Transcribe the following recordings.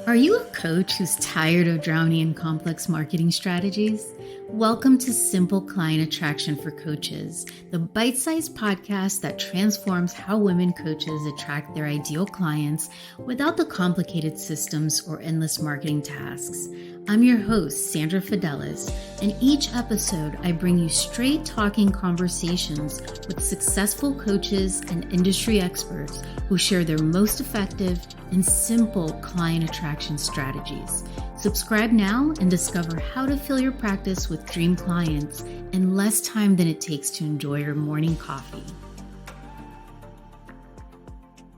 Are you a coach who's tired of drowning in complex marketing strategies? Welcome to Simple Client Attraction for Coaches, the bite sized podcast that transforms how women coaches attract their ideal clients without the complicated systems or endless marketing tasks. I'm your host, Sandra Fidelis, and each episode I bring you straight talking conversations with successful coaches and industry experts who share their most effective and simple client attraction strategies. Subscribe now and discover how to fill your practice with dream clients in less time than it takes to enjoy your morning coffee.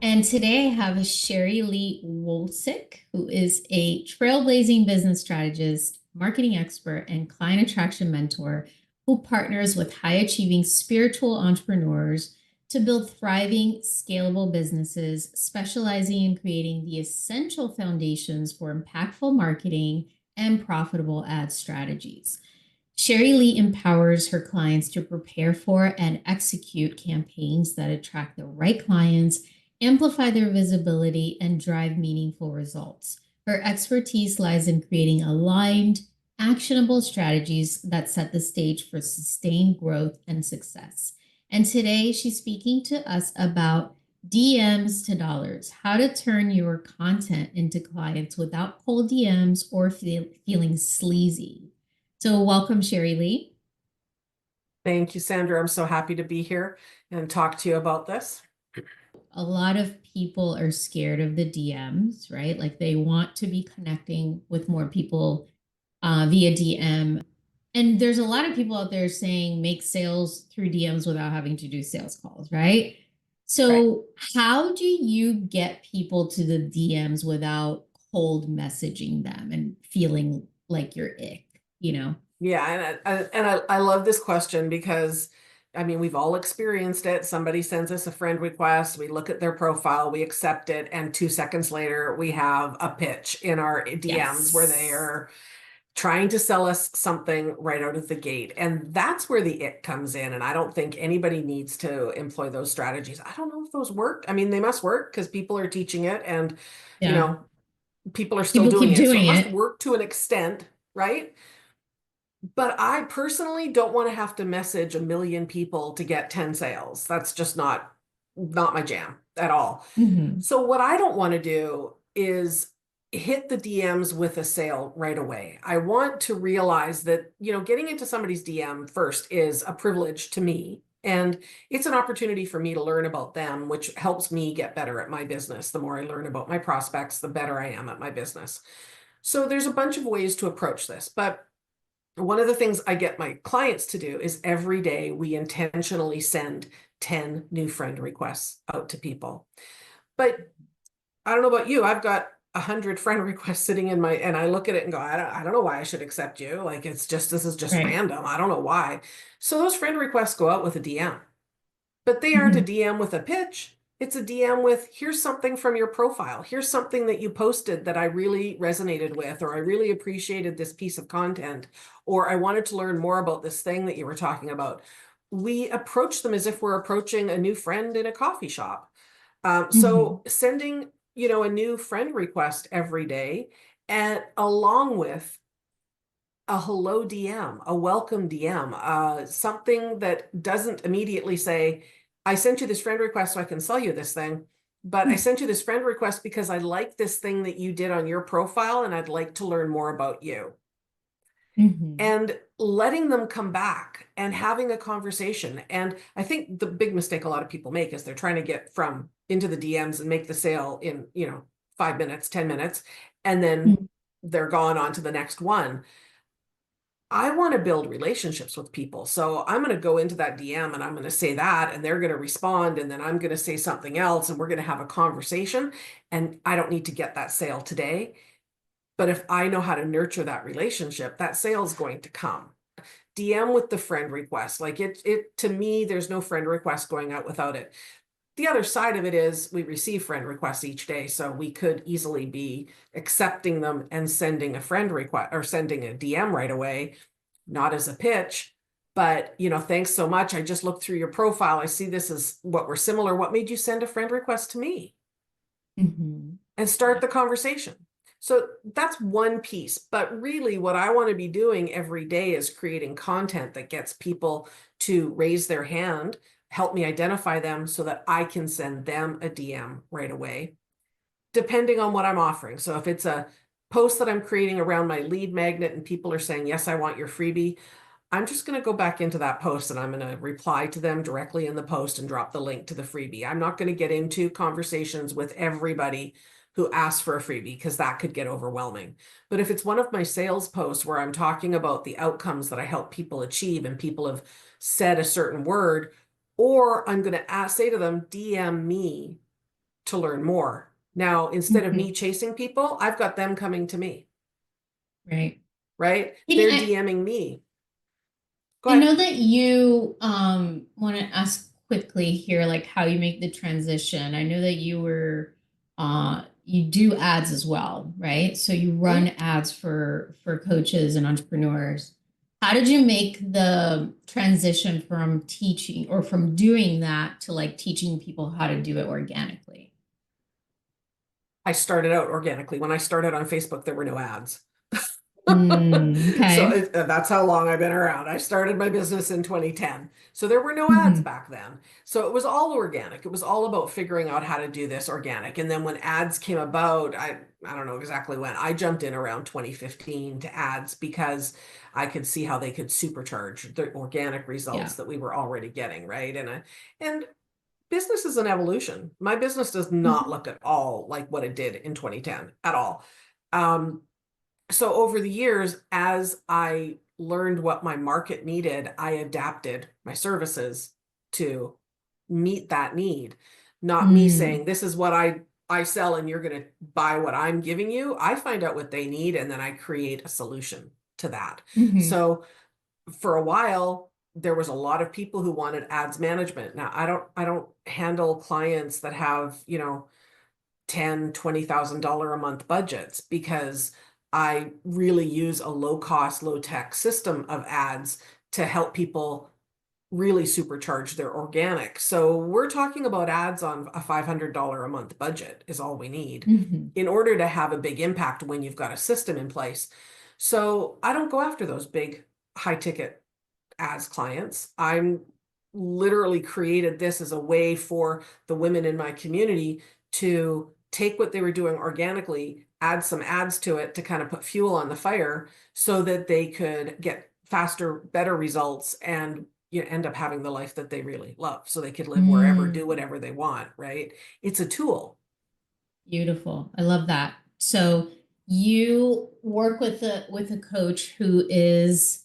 And today I have Sherri-Lee Woycik, who is a trailblazing business strategist, marketing expert, and client attraction mentor who partners with high-achieving spiritual entrepreneurs to build thriving, scalable businesses, specializing in creating the essential foundations for impactful marketing and profitable ad strategies. Sherri-Lee empowers her clients to prepare for and execute campaigns that attract the right clients, amplify their visibility, and drive meaningful results. Her expertise lies in creating aligned, actionable strategies that set the stage for sustained growth and success. And today she's speaking to us about DMs to dollars, how to turn your content into clients without cold DMs or feeling sleazy. So welcome, Sherri-Lee. Thank you, Sandra. I'm so happy to be here and talk to you about this. A lot of people are scared of the DMs, right? Like they want to be connecting with more people via DM. And there's a lot of people out there saying make sales through DMs without having to do sales calls, right? So how do you get people to the DMs without cold messaging them and feeling like you're ick, you know? Yeah, and I love this question because I mean, we've all experienced it. Somebody sends us a friend request, we look at their profile, we accept it, and 2 seconds later we have a pitch in our DMs where they are trying to sell us something right out of the gate. And that's where the it comes in. And I don't think anybody needs to employ those strategies. I don't know if those work. I mean, they must work because people are teaching it and, you know, people are still doing it. So it must work to an extent, right? But I personally don't want to have to message 1 million people to get 10 sales. That's just not my jam at all. So what I don't want to do is hit the DMs with a sale right away. I want to realize that, you know, getting into somebody's DM first is a privilege to me. And it's an opportunity for me to learn about them, which helps me get better at my business. The more I learn about my prospects, the better I am at my business. So there's a bunch of ways to approach this. But one of the things I get my clients to do is every day we intentionally send 10 new friend requests out to people. But I don't know about you, I've got 100 friend requests sitting in my, and I look at it and go, I don't know why I should accept you. Like, it's just, this is just random. I don't know why. So those friend requests go out with a DM, but they aren't a DM with a pitch. It's a DM with, here's something from your profile. Here's something that you posted that I really resonated with, or I really appreciated this piece of content, or I wanted to learn more about this thing that you were talking about. We approach them as if we're approaching a new friend in a coffee shop. So sending, you know, a new friend request every day, and along with a hello DM, a welcome DM, something that doesn't immediately say, I sent you this friend request so I can sell you this thing, but I sent you this friend request because I like this thing that you did on your profile and I'd like to learn more about you. And letting them come back and having a conversation. And I think the big mistake a lot of people make is they're trying to get from into the DMs and make the sale in, you know, 5 minutes, 10 minutes, and then they're gone on to the next one. I want to build relationships with people. So I'm going to go into that DM and I'm going to say that, and they're going to respond. And then I'm going to say something else and we're going to have a conversation. And I don't need to get that sale today. But if I know how to nurture that relationship, that sale is going to come. DM with the friend request. Like it to me, there's no friend request going out without it. The other side of it is we receive friend requests each day. So we could easily be accepting them and sending a friend request or sending a DM right away, not as a pitch, but, you know, thanks so much. I just looked through your profile. I see this is what we're similar. What made you send a friend request to me? And start the conversation. So that's one piece. But really, what I want to be doing every day is creating content that gets people to raise their hand, help me identify them so that I can send them a DM right away, depending on what I'm offering. So if it's a post that I'm creating around my lead magnet and people are saying, yes, I want your freebie, I'm just going to go back into that post and I'm going to reply to them directly in the post and drop the link to the freebie. I'm not going to get into conversations with everybody who asks for a freebie because that could get overwhelming. But if it's one of my sales posts where I'm talking about the outcomes that I help people achieve and people have said a certain word, or I'm going to say to them, DM me to learn more. Now, instead of Mhm. me chasing people, I've got them coming to me, Right. right? Katie, They're DMing me. Go I know ahead. that you want to ask quickly here, like how you make the transition. I know that you do ads as well, right? So you run Mhm. ads for coaches and entrepreneurs. How did you make the transition from teaching or from doing that to like teaching people how to do it organically? I started out organically. When I started on Facebook, there were no ads. So Okay. that's how long I've been around. I started my business in 2010. So there were no ads Mhm. back then. So it was all organic. It was all about figuring out how to do this organic. And then when ads came about, I don't know exactly when. I jumped in around 2015 to ads because I could see how they could supercharge the organic Yeah. results that we were already getting, right? And business is an evolution. My business does not Mhm. look at all like what it did in 2010 at all. Um, so over the years, as I learned what my market needed, I adapted my services to meet that need. Not me Mm. saying, this is what I sell and you're going to buy what I'm giving you. I find out what they need and then I create a solution to that. Mhm. So for a while, there was a lot of people who wanted ads management. Now, I don't handle clients that have, $10,000, $20,000 a month budgets because I really use a low cost, low tech system of ads to help people really supercharge their organic. So we're talking about ads on a $500 a month budget is all we need Mhm. in order to have a big impact when you've got a system in place. So I don't go after those big high ticket as clients. I'm literally created this as a way for the women in my community to take what they were doing organically, add some ads to it to kind of put fuel on the fire so that they could get faster, better results and end up having the life that they really love. So they could live wherever, do Mm. whatever they want, right? It's a tool. Beautiful. I love that. So you work with a coach who is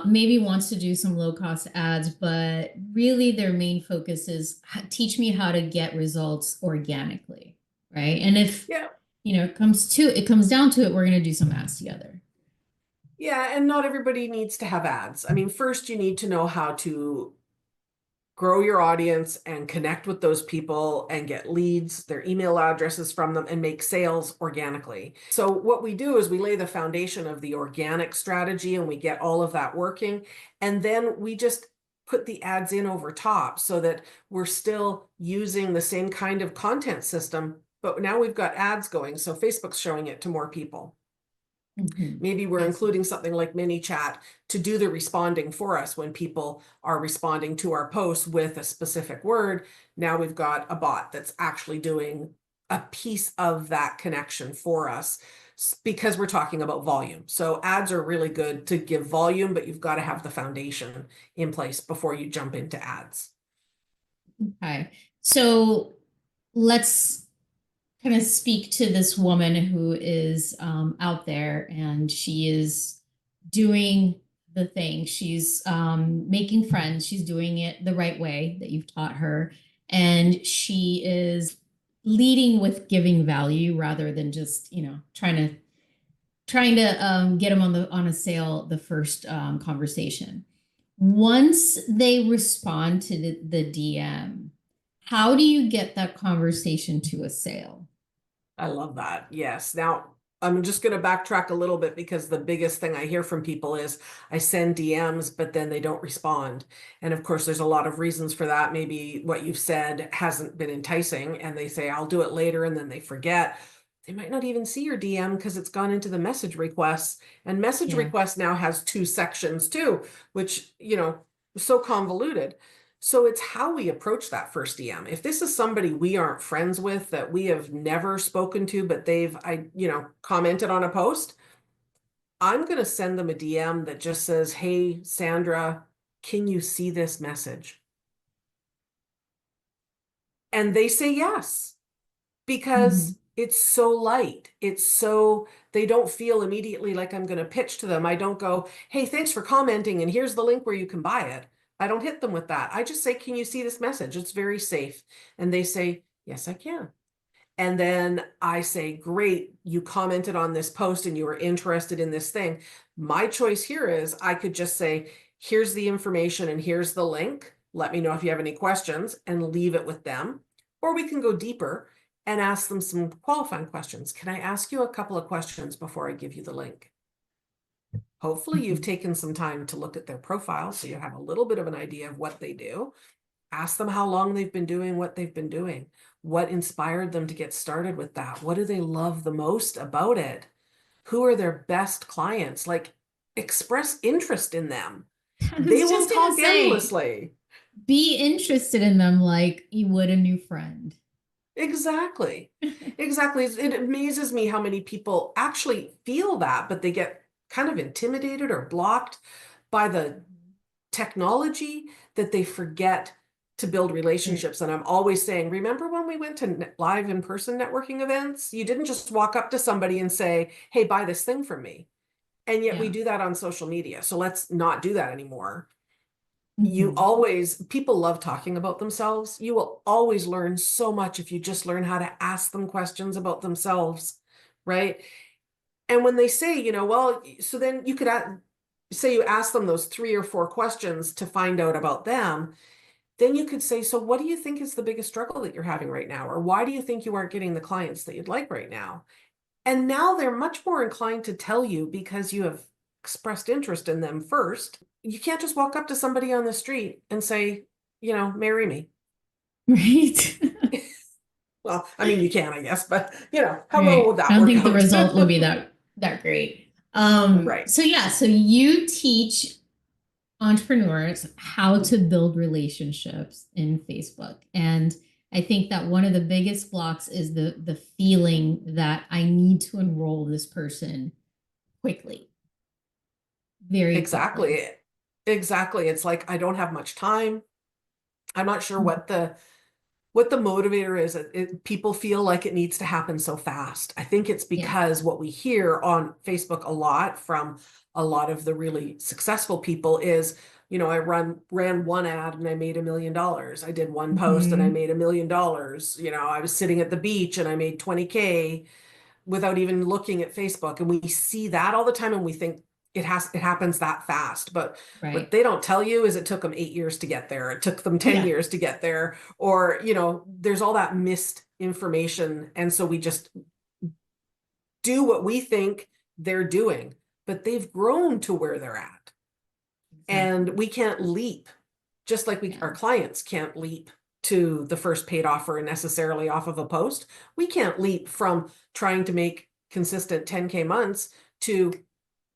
maybe wants to do some low cost ads, but really their main focus is teach me how to get results organically, right? And if Yeah. it comes down to it, we're going to do some ads together. Yeah. And not everybody needs to have ads. I mean, first you need to know how to grow your audience and connect with those people and get leads, their email addresses from them, and make sales organically. So, what we do is we lay the foundation of the organic strategy and we get all of that working. And then we just put the ads in over top so that we're still using the same kind of content system, but now we've got ads going. So, Facebook's showing it to more people. Mhm. Maybe we're Excellent. including something like mini chat to do the responding for us when people are responding to our posts with a specific word. Now we've got a bot that's actually doing a piece of that connection for us because we're talking about volume. So ads are really good to give volume, but you've got to have the foundation in place before you jump into ads. Okay. So let's kind of speak to this woman who is out there and she is doing the thing. She's making friends. She's doing it the right way that you've taught her. And she is leading with giving value rather than just, trying to get them on a sale the first conversation. Once they respond to the DM, how do you get that conversation to a sale? I love that. Yes. Now, I'm just going to backtrack a little bit because the biggest thing I hear from people is I send DMs, but then they don't respond. And of course, there's a lot of reasons for that. Maybe what you've said hasn't been enticing and they say, I'll do it later, and then they forget. They might not even see your DM because it's gone into the message requests. And message Yeah. request now has 2 sections too, which, so convoluted. So it's how we approach that first DM. If this is somebody we aren't friends with, that we have never spoken to, but they've, commented on a post, I'm going to send them a DM that just says, "Hey, Sandra, can you see this message?" And they say yes, Hmm. because it's so light. They don't feel immediately like I'm going to pitch to them. I don't go, "Hey, thanks for commenting, and here's the link where you can buy it." I don't hit them with that. I just say, "Can you see this message? It's very safe." And they say, "Yes, I can." And then I say, "Great, you commented on this post and you were interested in this thing." My choice here is I could just say, "Here's the information and here's the link. Let me know if you have any questions," and leave it with them. Or we can go deeper and ask them some qualifying questions. "Can I ask you a couple of questions before I give you the link?" Hopefully you've Hmm. taken some time to look at their profile so you have a little bit of an idea of what they do. Ask them how long they've been doing what they've been doing. What inspired them to get started with that? What do they love the most about it? Who are their best clients? Like, express interest in them. I They was will just gonna talk say, endlessly. be interested in them like you would a new friend. Exactly. Exactly. It amazes me how many people actually feel that, but they get kind of intimidated or blocked by the technology, that they forget to build Right. relationships. And I'm always saying, remember when we went to live in-person networking events? You didn't just walk up to somebody and say, "Hey, buy this thing from me." And yet we Yeah. do that on social media. So let's not do that anymore. Hmm. People love talking about themselves. You will always learn so much if you just learn how to ask them questions about themselves, right? And when they say, well, so then you could say you ask them those 3 or 4 questions to find out about them. Then you could say, "So what do you think is the biggest struggle that you're having right now? Or why do you think you aren't getting the clients that you'd like right now?" And now they're much more inclined to tell you because you have expressed interest in them first. You can't just walk up to somebody on the street and say, "Marry me." Right. Well, I mean, you can, I guess, but how well Right. would I that don't work think the out? result will be that great. Right. So yeah, so you teach entrepreneurs how to build relationships in Facebook. And I think that one of the biggest blocks is the feeling that I need to enroll this person quickly, very quickly. Exactly. Exactly. It's like, I don't have much time. I'm not sure what the motivator is. People feel like it needs to happen so fast. I think it's Yeah. because what we hear on Facebook a lot from a lot of the really successful people is, I ran one ad and I made $1 million. I did one post and I Mhm. made $1 million. I was sitting at the beach and I made 20K without even looking at Facebook. And we see that all the time and we think it happens that fast. But what Right. they don't tell you is it took them 8 years to get there. It took them 10 Yeah. years to get there. Or, there's all that missed information. And so we just do what we think they're doing, but they've grown to where they're at. And Exactly. we can't leap, just like Yeah. our clients can't leap to the first paid offer necessarily off of a post. We can't leap from trying to make consistent 10K months to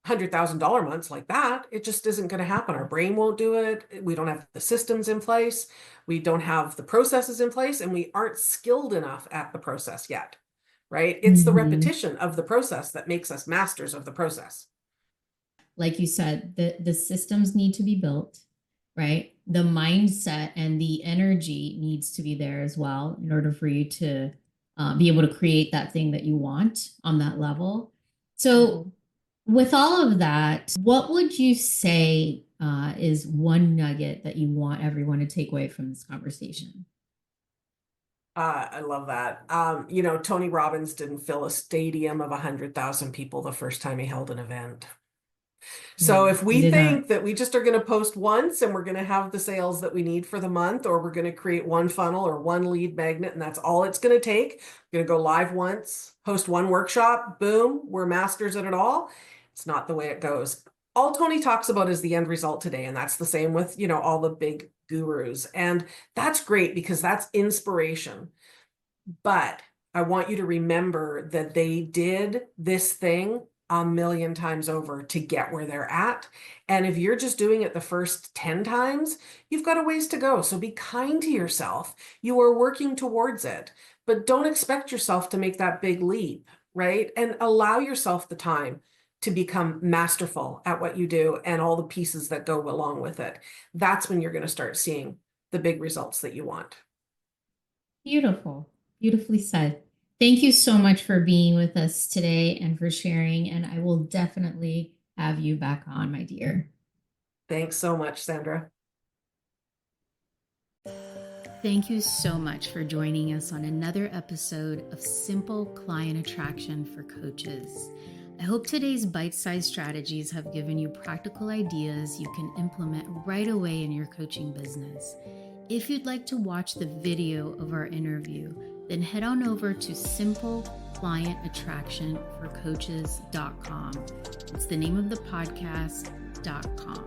$100,000 months like that. It just isn't going to happen. Our brain won't do it. We don't have the systems in place. We don't have the processes in place, and we aren't skilled enough at the process yet, right? It's the Hmm. repetition of the process that makes us masters of the process. Like you said, the systems need to be built, right? The mindset and the energy needs to be there as well in order for you to be able to create that thing that you want on that level. So, Mhm. with all of that, what would you say is one nugget that you want everyone to take away from this conversation? I love that. Tony Robbins didn't fill a stadium of 100,000 people the first time he held an event. So No, if he we did not. think that we just are going to post once and we're going to have the sales that we need for the month, or we're going to create one funnel or one lead magnet, and that's all it's going to take, we're going to go live once, host one workshop, boom, we're masters at it all. It's not the way it goes. All Tony talks about is the end result today. And that's the same with, all the big gurus. And that's great because that's inspiration. But I want you to remember that they did this thing a million times over to get where they're at. And if you're just doing it the first 10 times, you've got a ways to go. So be kind to yourself. You are working towards it, but don't expect yourself to make that big leap, right? And allow yourself the time to become masterful at what you do and all the pieces that go along with it. That's when you're going to start seeing the big results that you want. Beautiful. Beautifully said. Thank you so much for being with us today and for sharing. And I will definitely have you back on, my dear. Thanks so much, Sandra. Thank you so much for joining us on another episode of Simple Client Attraction for Coaches. I hope today's bite-sized strategies have given you practical ideas you can implement right away in your coaching business. If you'd like to watch the video of our interview, then head on over to simpleclientattractionforcoaches.com. It's the name of the podcast.com.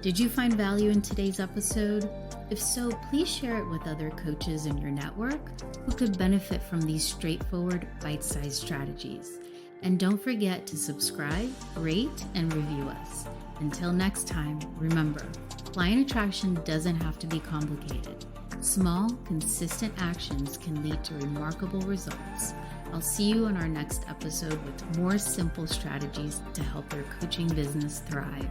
Did you find value in today's episode? If so, please share it with other coaches in your network who could benefit from these straightforward, bite-sized strategies. And don't forget to subscribe, rate, and review us. Until next time, remember, client attraction doesn't have to be complicated. Small, consistent actions can lead to remarkable results. I'll see you on our next episode with more simple strategies to help your coaching business thrive.